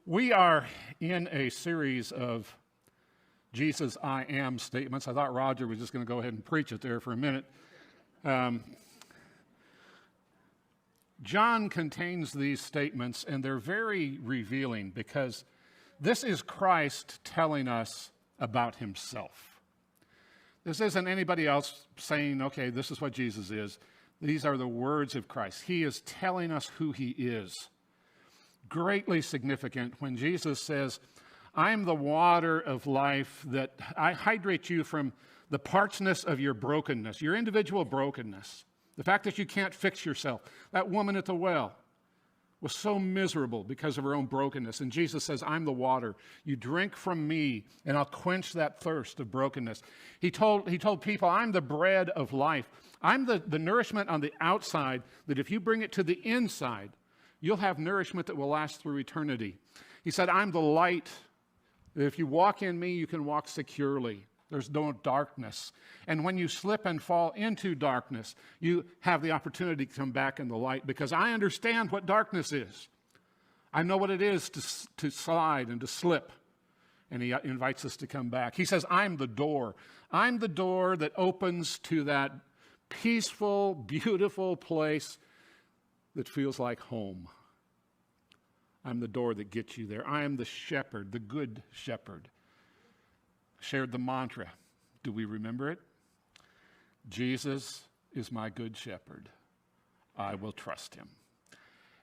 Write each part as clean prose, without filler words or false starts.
We are in a series of Jesus I am statements. I thought Roger was just going to go ahead and preach it there for a minute. John contains these statements, and they're very revealing because this is Christ telling us about himself. This isn't anybody else saying, okay, this is what Jesus is. These are the words of Christ. He is telling us who he is. Greatly significant when Jesus says, I am the water of life that I hydrate you from the parchness of your brokenness, your individual brokenness, the fact that you can't fix yourself. That woman at the well was so miserable because of her own brokenness. And Jesus says, I'm the water. You drink from me, and I'll quench that thirst of brokenness. He told people, I'm the bread of life. I'm the nourishment on the outside that if you bring it to the inside, you'll have nourishment that will last through eternity. He said, I'm the light. If you walk in me, you can walk securely. There's no darkness. And when you slip and fall into darkness, you have the opportunity to come back in the light because I understand what darkness is. I know what it is to slide and to slip. And he invites us to come back. He says, I'm the door. I'm the door that opens to that peaceful, beautiful place that feels like home. I'm the door that gets you there. I am the shepherd, the good shepherd. Shared the mantra. Do we remember it? Jesus is my good shepherd. I will trust him.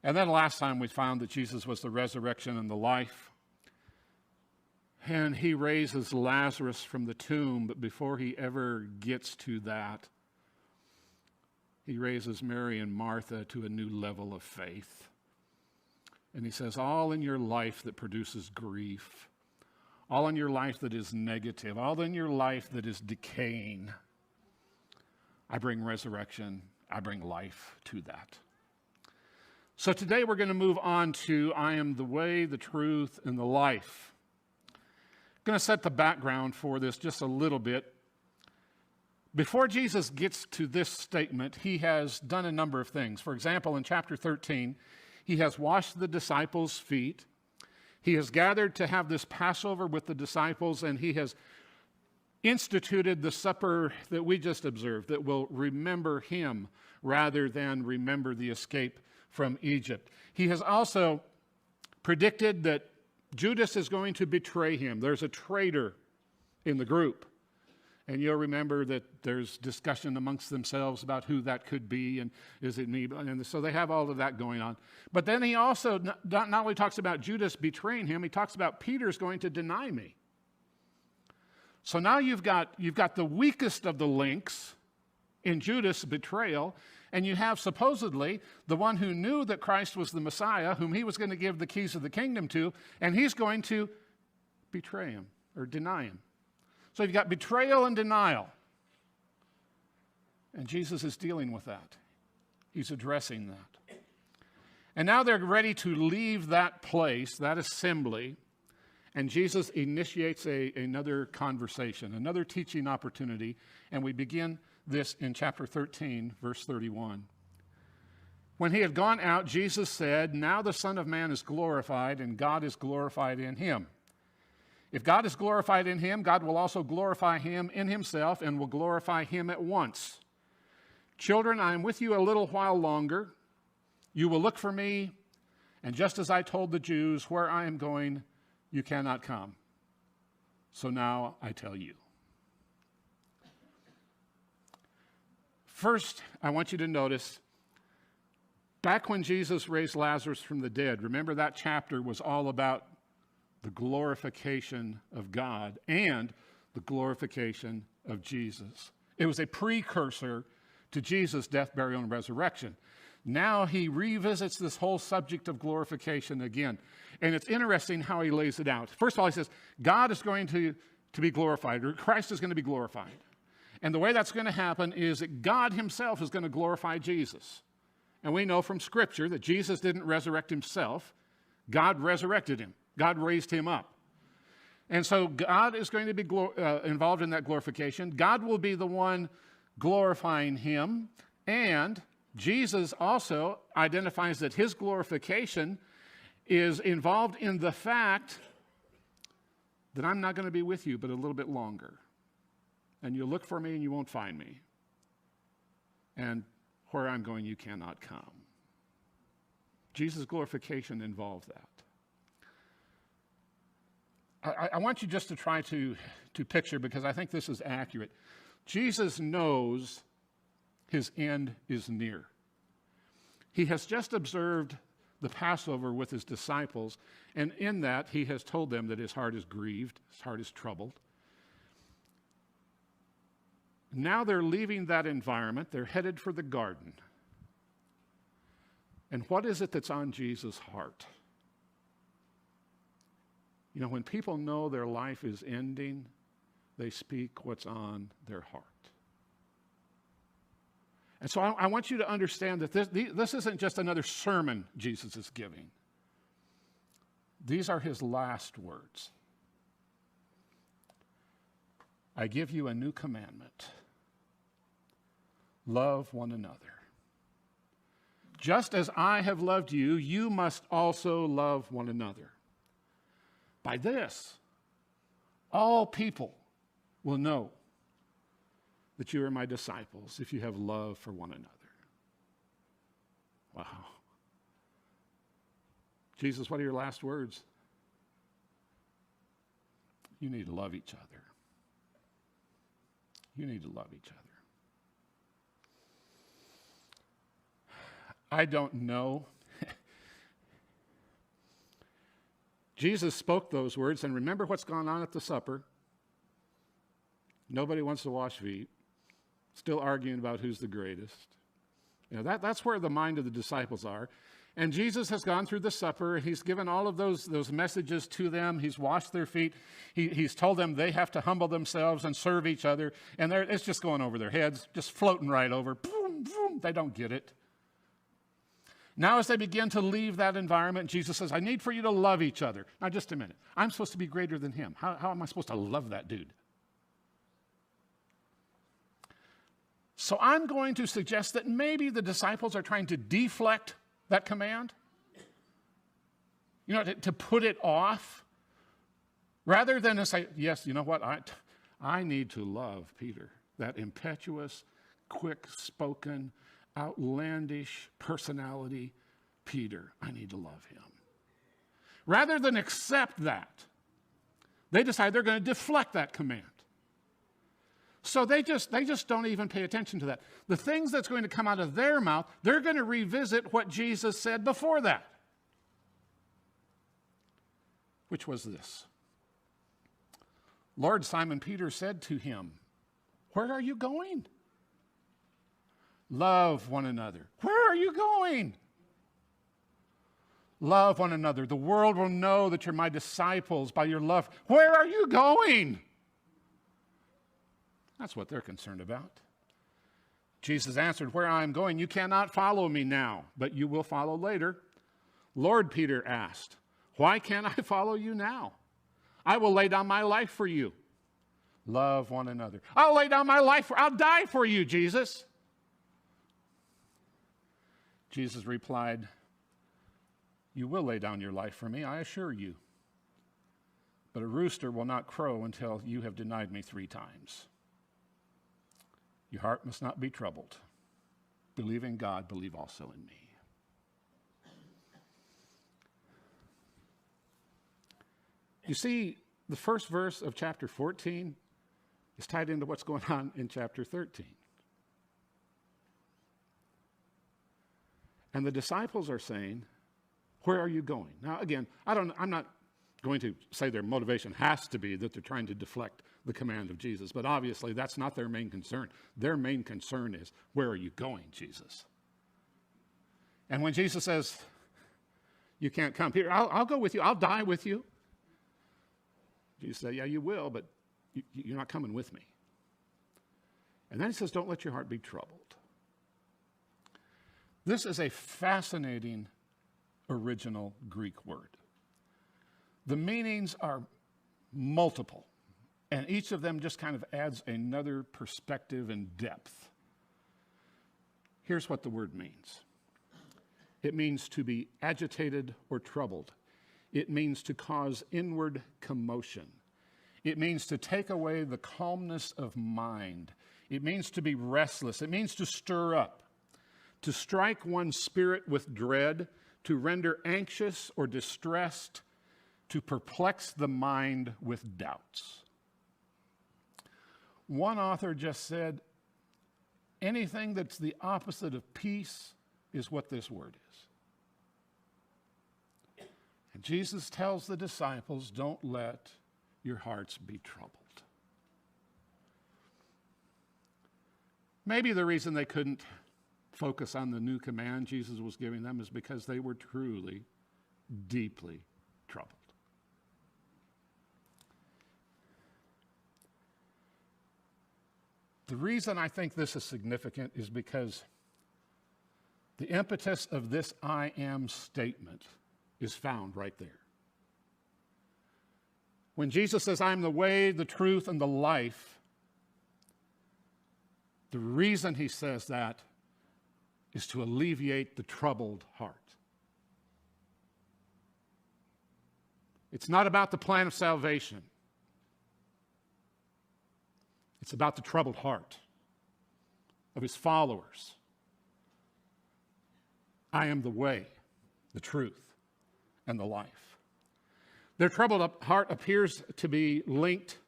And then last time we found that Jesus was the resurrection and the life. And he raises Lazarus from the tomb, but before he ever gets to that, he raises Mary and Martha to a new level of faith. And he says, all in your life that produces grief, all in your life that is negative, all in your life that is decaying, I bring resurrection, I bring life to that. So today we're going to move on to I am the way, the truth, and the life. I'm going to set the background for this just a little bit. Before Jesus gets to this statement, he has done a number of things. For example, in chapter 13, he has washed the disciples' feet. He has gathered to have this Passover with the disciples, and he has instituted the supper that we just observed that will remember him rather than remember the escape from Egypt. He has also predicted that Judas is going to betray him. There's a traitor in the group. And you'll remember that there's discussion amongst themselves about who that could be and is it me? And so they have all of that going on. But then he also not only talks about Judas betraying him, he talks about Peter's going to deny me. So now you've got the weakest of the links in Judas' betrayal, and you have supposedly the one who knew that Christ was the Messiah, whom he was going to give the keys of the kingdom to, and he's going to betray him or deny him. So you've got betrayal and denial. And Jesus is dealing with that. He's addressing that. And now they're ready to leave that place, that assembly, and Jesus initiates another conversation, another teaching opportunity, and we begin this in chapter 13, verse 31. When he had gone out, Jesus said, now the Son of Man is glorified, and God is glorified in him. If God is glorified in him, God will also glorify him in himself and will glorify him at once. Children, I am with you a little while longer. You will look for me, and just as I told the Jews, where I am going, you cannot come. So now I tell you. First, I want you to notice, back when Jesus raised Lazarus from the dead, remember that chapter was all about the glorification of God and the glorification of Jesus. It was a precursor to Jesus' death, burial, and resurrection. Now he revisits this whole subject of glorification again. And it's interesting how he lays it out. First of all, he says, God is going to be glorified, or Christ is going to be glorified. And the way that's going to happen is that God himself is going to glorify Jesus. And we know from Scripture that Jesus didn't resurrect himself. God resurrected him. God raised him up. And so God is going to be involved in that glorification. God will be the one glorifying him. And Jesus also identifies that his glorification is involved in the fact that I'm not going to be with you but a little bit longer. And you'll look for me and you won't find me. And where I'm going, you cannot come. Jesus' glorification involved that. I want you just to try to picture, because I think this is accurate. Jesus knows his end is near. He has just observed the Passover with his disciples, and in that he has told them that his heart is grieved, his heart is troubled. Now they're leaving that environment. They're headed for the garden. And what is it that's on Jesus' heart? You know, when people know their life is ending, they speak what's on their heart. And so I want you to understand that this isn't just another sermon Jesus is giving. These are his last words. I give you a new commandment. Love one another. Just as I have loved you, you must also love one another. By this, all people will know that you are my disciples if you have love for one another. Wow. Jesus, what are your last words? You need to love each other. You need to love each other. I don't know. Jesus spoke those words, and remember what's gone on at the supper. Nobody wants to wash feet. Still arguing about who's the greatest. You know, that's where the mind of the disciples are. And Jesus has gone through the supper. He's given all of those messages to them. He's washed their feet. He's told them they have to humble themselves and serve each other. And it's just going over their heads, just floating right over. Boom, boom. They don't get it. Now as they begin to leave that environment, Jesus says, I need for you to love each other. Now just a minute. I'm supposed to be greater than him. How am I supposed to love that dude? So I'm going to suggest that maybe the disciples are trying to deflect that command. You know, to put it off. Rather than to say, yes, you know what? I need to love Peter. That impetuous, quick-spoken, outlandish personality, Peter. I need to love him. Rather than accept that, they decide they're going to deflect that command. So they just don't even pay attention to that. The things that's going to come out of their mouth, they're going to revisit what Jesus said before that. Which was this. Lord, Simon Peter said to him, where are you going? Love one another. Where are you going? Love one another. The world will know that you're my disciples by your love. Where are you going? That's what they're concerned about. Jesus answered, where I am going, you cannot follow me now, but you will follow later. Lord, Peter asked, why can't I follow you now? I will lay down my life for you. Love one another. I'll lay down my life I'll die for you, Jesus. Jesus replied, you will lay down your life for me, I assure you. But a rooster will not crow until you have denied me 3 times. Your heart must not be troubled. Believe in God, believe also in me. You see, the first verse of chapter 14 is tied into what's going on in chapter 13. And the disciples are saying, where are you going? Now, again, I'm not going to say their motivation has to be that they're trying to deflect the command of Jesus, but obviously that's not their main concern. Their main concern is, where are you going, Jesus? And when Jesus says, you can't come, Peter, I'll go with you, I'll die with you. Jesus said, yeah, you will, but you're not coming with me. And then he says, don't let your heart be troubled. This is a fascinating original Greek word. The meanings are multiple, and each of them just kind of adds another perspective and depth. Here's what the word means. It means to be agitated or troubled, It means to cause inward commotion. It means to take away the calmness of mind. It means to be restless. It means to stir up, to strike one's spirit with dread, to render anxious or distressed, to perplex the mind with doubts. One author just said, anything that's the opposite of peace is what this word is. And Jesus tells the disciples, don't let your hearts be troubled. Maybe the reason they couldn't focus on the new command Jesus was giving them is because they were truly, deeply troubled. The reason I think this is significant is because the impetus of this I am statement is found right there. When Jesus says, I am the way, the truth, and the life, the reason he says that is to alleviate the troubled heart. It's not about the plan of salvation. It's about the troubled heart of his followers. I am the way, the truth, and the life. Their troubled heart appears to be linked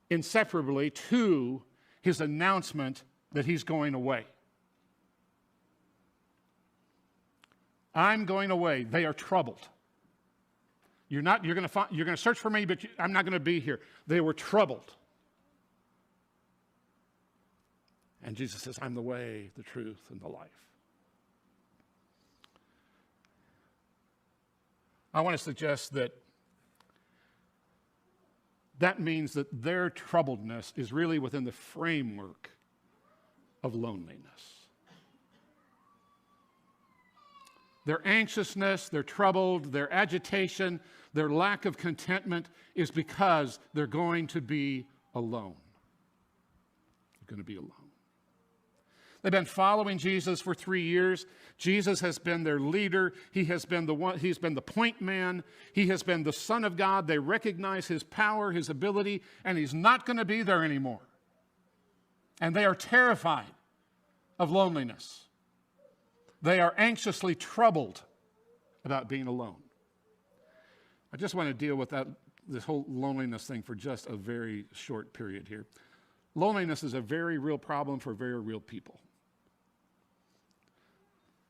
inseparably to his announcement that he's going away. I'm going away. They are troubled. You're going to search for me, but I'm not going to be here. They were troubled. And Jesus says, I'm the way, the truth, and the life. I want to suggest that that means that their troubledness is really within the framework of loneliness. Their anxiousness, their troubled, their agitation, their lack of contentment is because they're going to be alone. They're going to be alone. They've been following Jesus for 3 years. Jesus has been their leader. He has been the one, he's been the point man. He has been the Son of God. They recognize his power, his ability, and he's not going to be there anymore. And they are terrified of loneliness. They are anxiously troubled about being alone. I just want to deal with this whole loneliness thing for just a very short period here. Loneliness is a very real problem for very real people.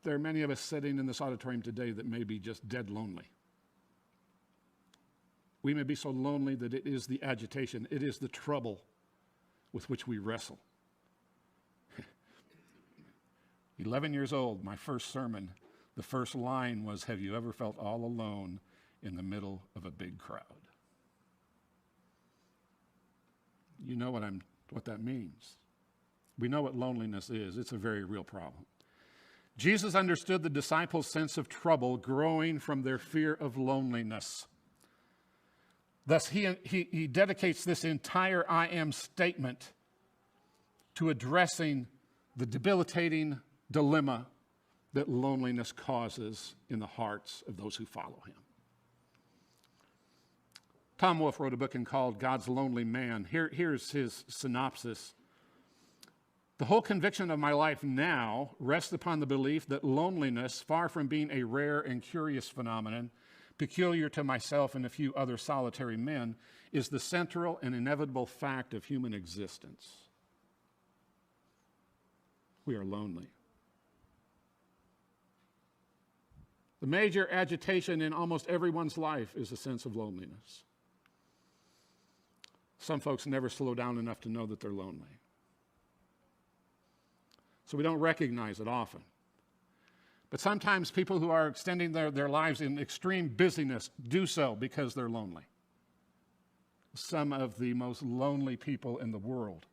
There are many of us sitting in this auditorium today that may be just dead lonely. We may be so lonely that it is the agitation, it is the trouble with which we wrestle. 11 years old, my first sermon, the first line was, have you ever felt all alone in the middle of a big crowd? You know what that means. We know what loneliness is. It's a very real problem. Jesus understood the disciples' sense of trouble growing from their fear of loneliness. Thus, he dedicates this entire I am statement to addressing the debilitating dilemma that loneliness causes in the hearts of those who follow him. Tom Wolfe wrote a book called God's Lonely Man. Here's his synopsis. The whole conviction of my life now rests upon the belief that loneliness, far from being a rare and curious phenomenon, peculiar to myself and a few other solitary men, is the central and inevitable fact of human existence. We are lonely. The major agitation in almost everyone's life is a sense of loneliness. Some folks never slow down enough to know that they're lonely. So we don't recognize it often. But sometimes people who are extending their lives in extreme busyness do so because they're lonely. Some of the most lonely people in the world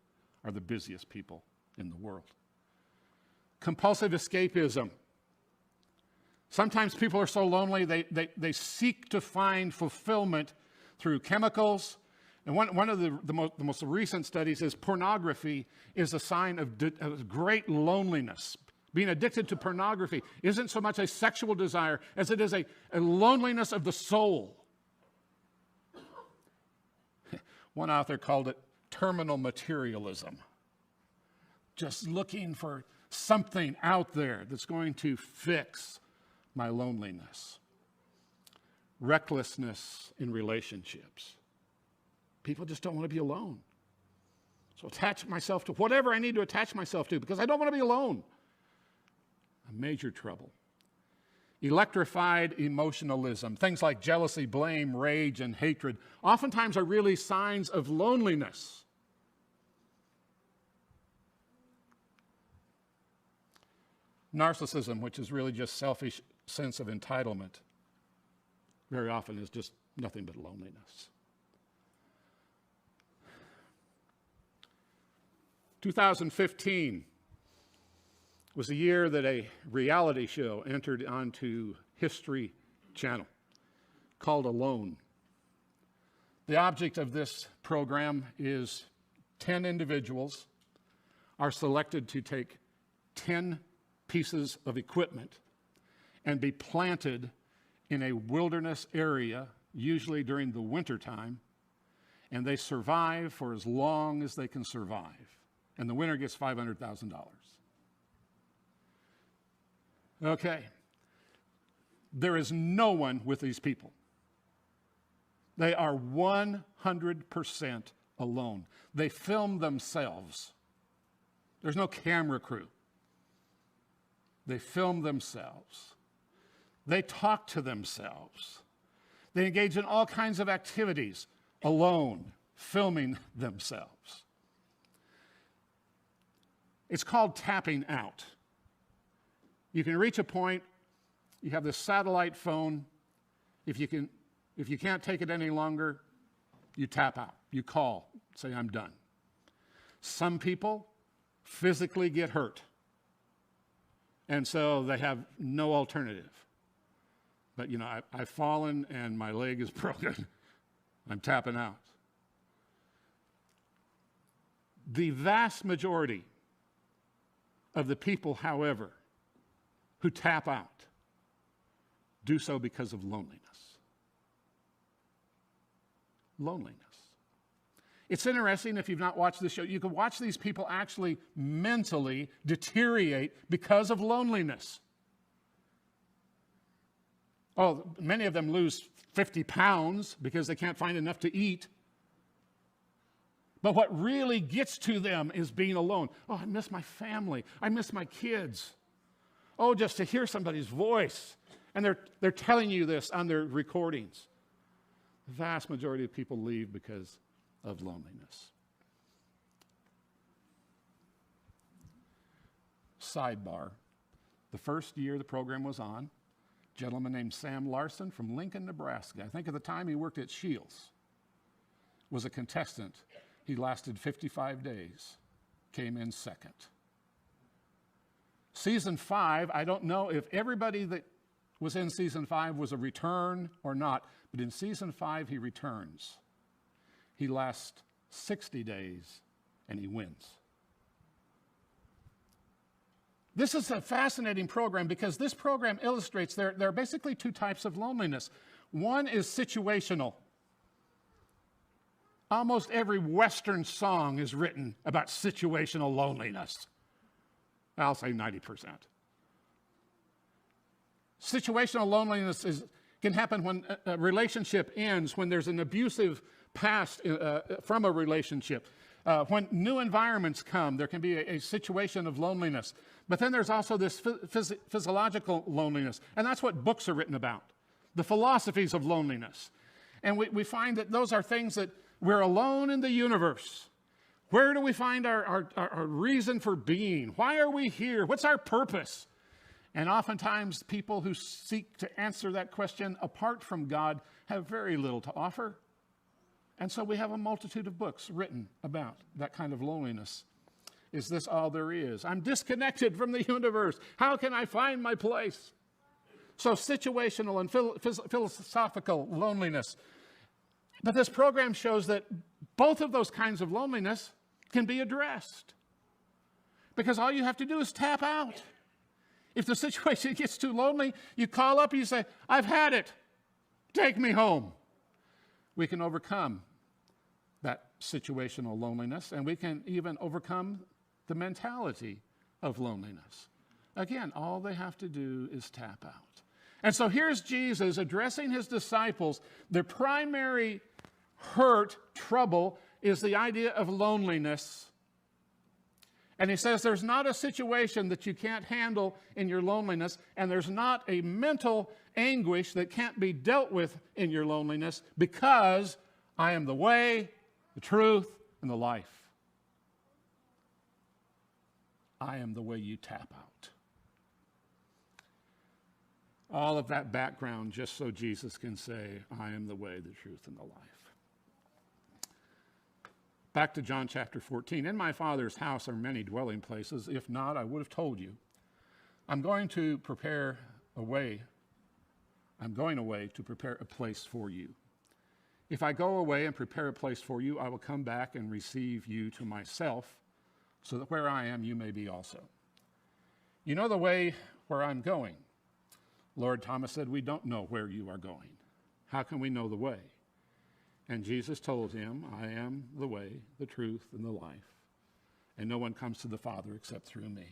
are the busiest people in the world. Compulsive escapism. Sometimes people are so lonely they seek to find fulfillment through chemicals. And one of the most recent studies is pornography is a sign of great loneliness being addicted to pornography isn't so much a sexual desire as it is a loneliness of the soul. One author called it terminal materialism. Just looking for something out there that's going to fix my loneliness. Recklessness in relationships. People just don't want to be alone. So attach myself to whatever I need to attach myself to because I don't want to be alone. A major trouble. Electrified emotionalism, things like jealousy, blame, rage, and hatred, oftentimes are really signs of loneliness. Narcissism, which is really just selfish sense of entitlement, very often is just nothing but loneliness. 2015 was the year that a reality show entered onto History Channel called Alone. The object of this program is 10 individuals are selected to take 10 pieces of equipment and be planted in a wilderness area, usually during the wintertime, and they survive for as long as they can survive. And the winner gets $500,000. Okay. There is no one with these people. They are 100% alone. They film themselves. There's no camera crew. They film themselves. They talk to themselves. They engage in all kinds of activities alone, filming themselves. It's called tapping out. You can reach a point, you have this satellite phone. If you can't take it any longer, you tap out. You call, say, I'm done. Some people physically get hurt, and so they have no alternative. But, I've fallen and my leg is broken. I'm tapping out. The vast majority of the people, however, who tap out do so because of loneliness. Loneliness. It's interesting, if you've not watched this show, you can watch these people actually mentally deteriorate because of loneliness. Oh, many of them lose 50 pounds because they can't find enough to eat. But what really gets to them is being alone. Oh, I miss my family. I miss my kids. Oh, just to hear somebody's voice. And they're telling you this on their recordings. The vast majority of people leave because of loneliness. Sidebar. The first year the program was on, a gentleman named Sam Larson from Lincoln, Nebraska, I think at the time he worked at Shields, was a contestant. He lasted 55 days, came in second. Season 5, I don't know if everybody that was in season 5 was a return or not, but in season 5 he returns. He lasts 60 days and he wins. This is a fascinating program because this program illustrates there are basically two types of loneliness. One is situational. Almost every Western song is written about situational loneliness. I'll say 90%. Situational loneliness can happen when a relationship ends, when there's an abusive past from a relationship. When new environments come, there can be a situation of loneliness. But then there's also this physiological loneliness, and that's what books are written about, the philosophies of loneliness. And we find that those are things that we're alone in the universe. Where do we find our reason for being? Why are we here? What's our purpose? And oftentimes people who seek to answer that question apart from God have very little to offer. And so we have a multitude of books written about that kind of loneliness. Is this all there is? I'm disconnected from the universe. How can I find my place? So situational and philosophical loneliness. But this program shows that both of those kinds of loneliness can be addressed. Because all you have to do is tap out. If the situation gets too lonely, you call up and you say, I've had it. Take me home. We can overcome that situational loneliness, and we can even overcome the mentality of loneliness. Again, all they have to do is tap out. And so here's Jesus addressing his disciples. Their primary hurt, trouble, is the idea of loneliness. And he says there's not a situation that you can't handle in your loneliness, and there's not a mental anguish that can't be dealt with in your loneliness, because I am the way, the truth, and the life. I am the way you tap out. All of that background just so Jesus can say, I am the way, the truth, and the life. Back to John chapter 14. In my Father's house are many dwelling places. If not, I would have told you. I'm going away to prepare a place for you. If I go away and prepare a place for you, I will come back and receive you to myself, so that where I am, you may be also. You know the way where I'm going. Lord, Thomas said, we don't know where you are going. How can we know the way? And Jesus told him, I am the way, the truth, and the life. And no one comes to the Father except through me.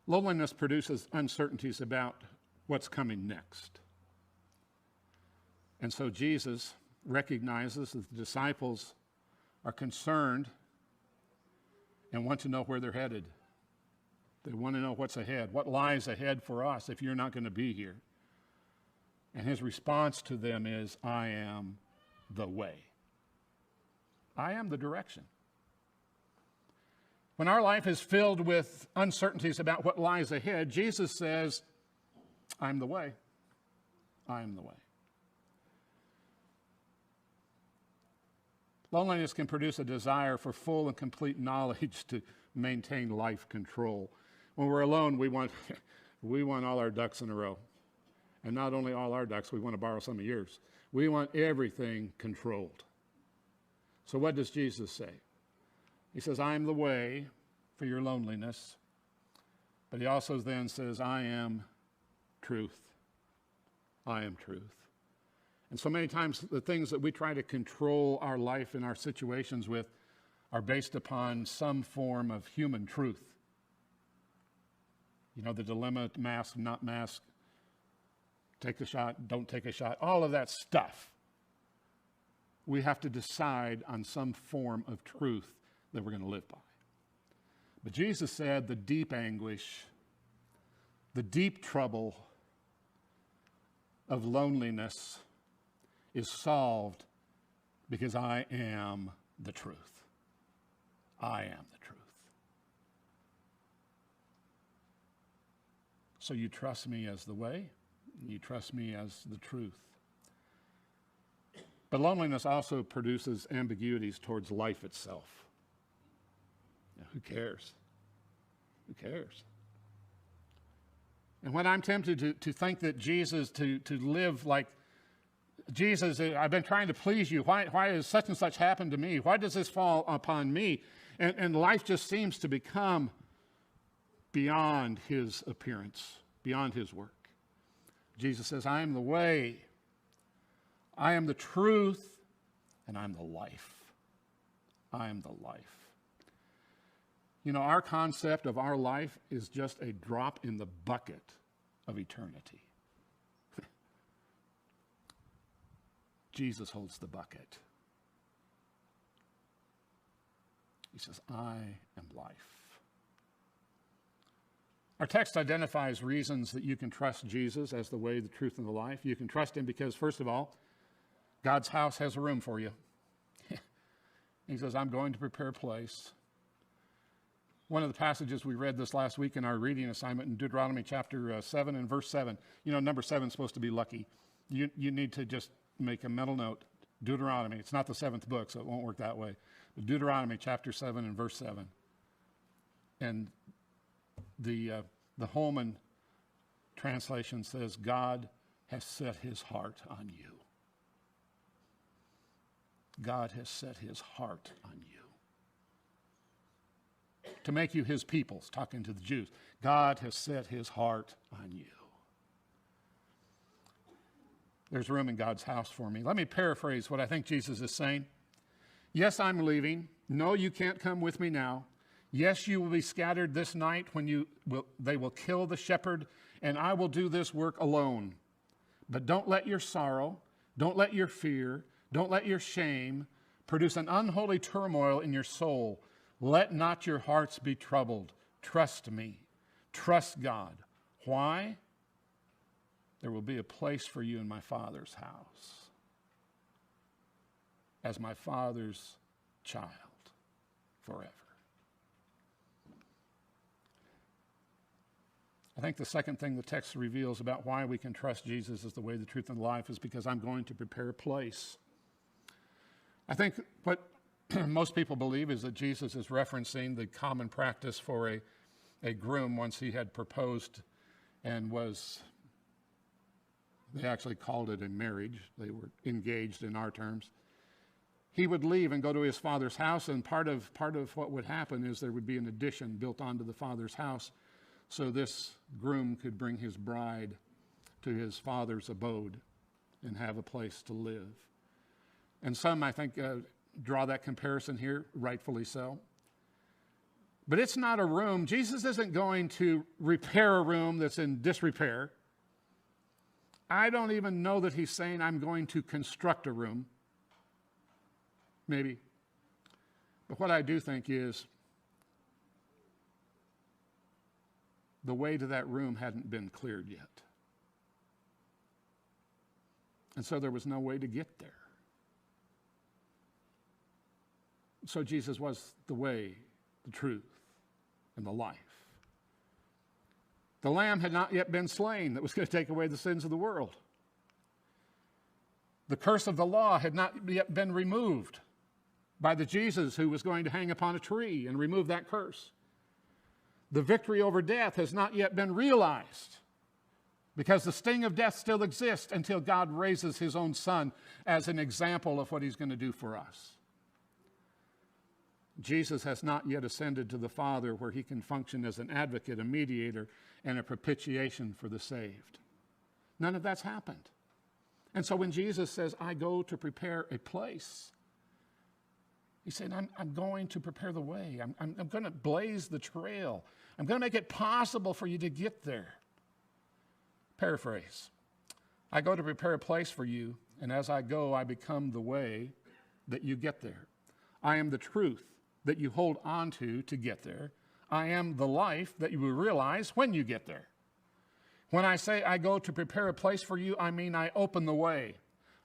Loneliness produces uncertainties about what's coming next. And so Jesus recognizes that the disciples are concerned and want to know where they're headed. They want to know what's ahead, what lies ahead for us if you're not going to be here. And his response to them is, I am the way. I am the direction. When our life is filled with uncertainties about what lies ahead, Jesus says, I'm the way. I am the way. Loneliness can produce a desire for full and complete knowledge to maintain life control. When we're alone, we want all our ducks in a row. And not only all our ducks, we want to borrow some of yours. We want everything controlled. So what does Jesus say? He says, I am the way for your loneliness. But he also then says, I am truth. I am truth. And so many times the things that we try to control our life and our situations with are based upon some form of human truth. You know, the dilemma, mask, not mask, take a shot, don't take a shot, all of that stuff. We have to decide on some form of truth that we're going to live by. But Jesus said the deep anguish, the deep trouble of loneliness is solved because I am the truth. I am the truth. So you trust me as the way, you trust me as the truth. But loneliness also produces ambiguities towards life itself. Now, who cares? Who cares? And when I'm tempted to think that Jesus, to live like Jesus, I've been trying to please you. Why has such and such happened to me? Why does this fall upon me? And life just seems to become beyond his appearance, beyond his work. Jesus says, I am the way, I am the truth, and I'm the life. I am the life. You know, our concept of our life is just a drop in the bucket of eternity. Jesus holds the bucket. He says, I am life. Our text identifies reasons that you can trust Jesus as the way, the truth, and the life. You can trust him because, first of all, God's house has a room for you. He says, I'm going to prepare a place. One of the passages we read this last week in our reading assignment in Deuteronomy chapter 7 and verse 7. You know, number 7 is supposed to be lucky. You need to just make a mental note. Deuteronomy. It's not the 7th book, so it won't work that way. But Deuteronomy chapter 7 and verse 7. And the Holman translation says, God has set his heart on you. God has set his heart on you. to make you his peoples, talking to the Jews. God has set his heart on you. There's room in God's house for me. Let me paraphrase what I think Jesus is saying. Yes, I'm leaving. No, you can't come with me now. Yes, you will be scattered this night when they will kill the shepherd, and I will do this work alone. But don't let your sorrow, don't let your fear, don't let your shame produce an unholy turmoil in your soul. Let not your hearts be troubled. Trust me. Trust God. Why? There will be a place for you in my Father's house as my Father's child forever. I think the second thing the text reveals about why we can trust Jesus as the way, the truth, and the life is because I'm going to prepare a place. I think what most people believe is that Jesus is referencing the common practice for a groom once he had proposed and they actually called it a marriage. They were engaged in our terms. He would leave and go to his father's house, and part of what would happen is there would be an addition built onto the father's house so this groom could bring his bride to his father's abode and have a place to live. And some, I think, draw that comparison here, rightfully so. But it's not a room. Jesus isn't going to repair a room that's in disrepair. I don't even know that he's saying I'm going to construct a room. Maybe. But what I do think is the way to that room hadn't been cleared yet. And so there was no way to get there. So Jesus was the way, the truth, and the life. The lamb had not yet been slain that was going to take away the sins of the world. The curse of the law had not yet been removed by the Jesus who was going to hang upon a tree and remove that curse. The victory over death has not yet been realized because the sting of death still exists until God raises his own son as an example of what he's going to do for us. Jesus has not yet ascended to the Father where he can function as an advocate, a mediator, and a propitiation for the saved. None of that's happened. And so when Jesus says, I go to prepare a place, he's saying, I'm going to prepare the way. I'm going to blaze the trail. I'm going to make it possible for you to get there. Paraphrase. I go to prepare a place for you, and as I go, I become the way that you get there. I am the truth that you hold on to get there. I am the life that you will realize when you get there. When I say I go to prepare a place for you, I mean I open the way.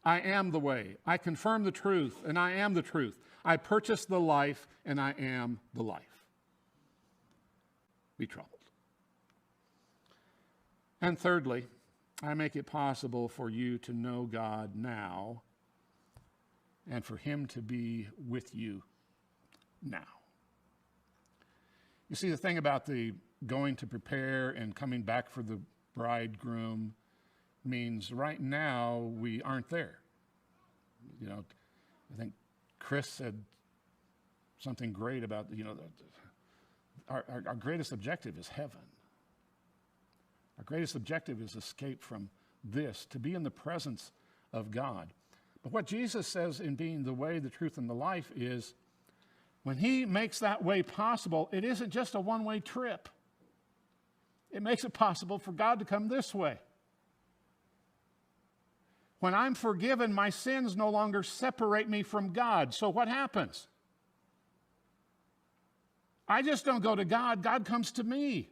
I am the way. I confirm the truth, and I am the truth. I purchase the life, and I am the life. Be troubled. And thirdly, I make it possible for you to know God now and for him to be with you now. You see, the thing about the going to prepare and coming back for the bridegroom means right now we aren't there. You know, I think Chris said something great about, our greatest objective is heaven. Our greatest objective is escape from this, to be in the presence of God. But what Jesus says in being the way, the truth, and the life is when he makes that way possible, it isn't just a one-way trip. It makes it possible for God to come this way. When I'm forgiven, my sins no longer separate me from God. So what happens? I just don't go to God. God comes to me.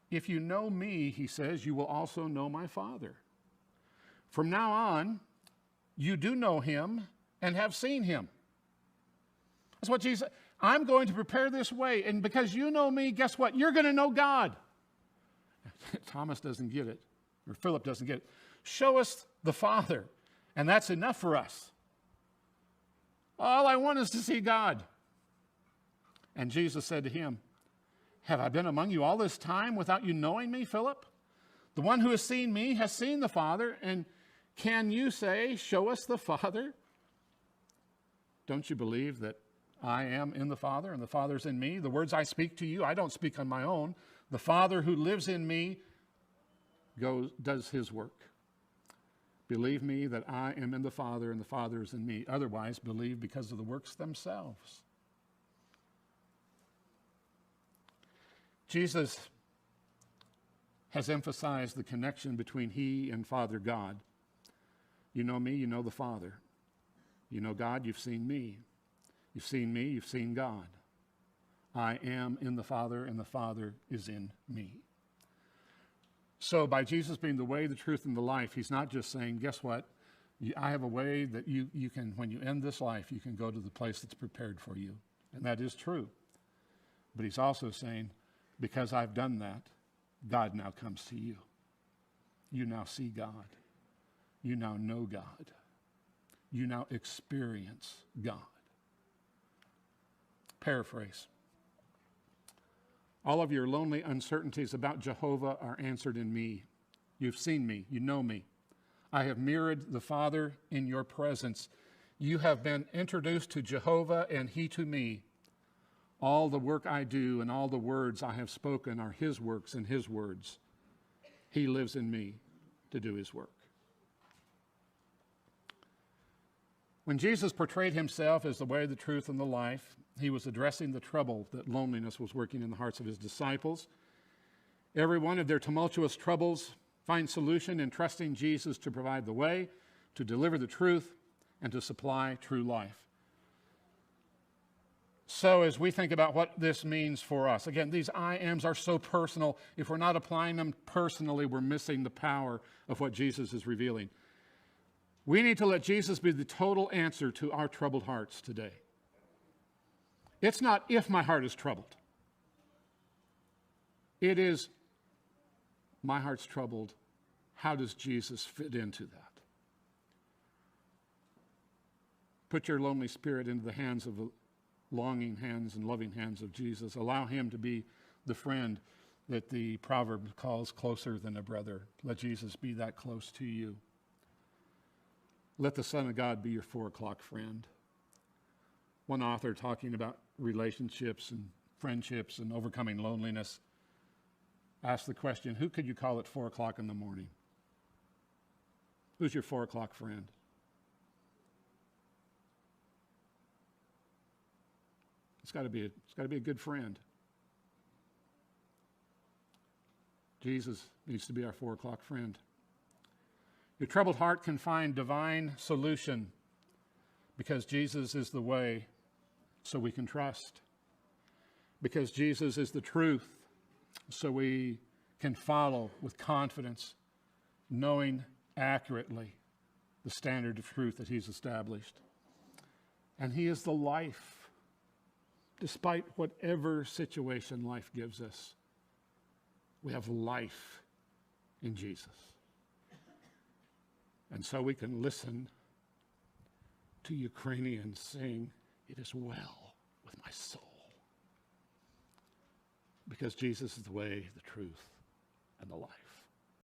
If you know me, he says, you will also know my Father. From now on, you do know him and have seen him. That's what Jesus said. I'm going to prepare this way, and because you know me, guess what? You're going to know God. Thomas doesn't get it, or Philip doesn't get it. Show us the Father, and that's enough for us. All I want is to see God. And Jesus said to him, have I been among you all this time without you knowing me, Philip? The one who has seen me has seen the Father, and can you say, show us the Father? don't you believe that I am in the Father and the Father's in me? The words I speak to you, I don't speak on my own. The Father who lives in me does his work. Believe me that I am in the Father and the Father is in me. Otherwise, believe because of the works themselves. Jesus has emphasized the connection between he and Father God. You know me, you know the Father. You know God, you've seen me. You've seen me, you've seen God. I am in the Father, and the Father is in me. So by Jesus being the way, the truth, and the life, he's not just saying, guess what? I have a way that you can, when you end this life, you can go to the place that's prepared for you. And that is true. But he's also saying, because I've done that, God now comes to you. You now see God. You now know God. You now experience God. Paraphrase. All of your lonely uncertainties about Jehovah are answered in me. You've seen me. You know me. I have mirrored the Father in your presence. You have been introduced to Jehovah and he to me. All the work I do and all the words I have spoken are his works and his words. He lives in me to do his work. When Jesus portrayed himself as the way, the truth, and the life, he was addressing the trouble that loneliness was working in the hearts of his disciples. Every one of their tumultuous troubles finds solution in trusting Jesus to provide the way, to deliver the truth, and to supply true life. So as we think about what this means for us, again, these I ams are so personal. If we're not applying them personally, we're missing the power of what Jesus is revealing. We need to let Jesus be the total answer to our troubled hearts today. It's not if my heart is troubled. It is my heart's troubled. How does Jesus fit into that? Put your lonely spirit into the hands of the longing hands and loving hands of Jesus. Allow him to be the friend that the proverb calls closer than a brother. Let Jesus be that close to you. Let the Son of God be your 4 o'clock friend. One author talking about relationships and friendships and overcoming loneliness asked the question, who could you call at 4 o'clock in the morning? Who's your 4 o'clock friend? It's got to be a good friend. Jesus needs to be our 4 o'clock friend. Your troubled heart can find divine solution because Jesus is the way, so we can trust. Because Jesus is the truth, so we can follow with confidence, knowing accurately the standard of truth that he's established. And he is the life, despite whatever situation life gives us. We have life in Jesus. And so we can listen to Ukrainians sing, "It is well with my soul." Because Jesus is the way, the truth, and the life.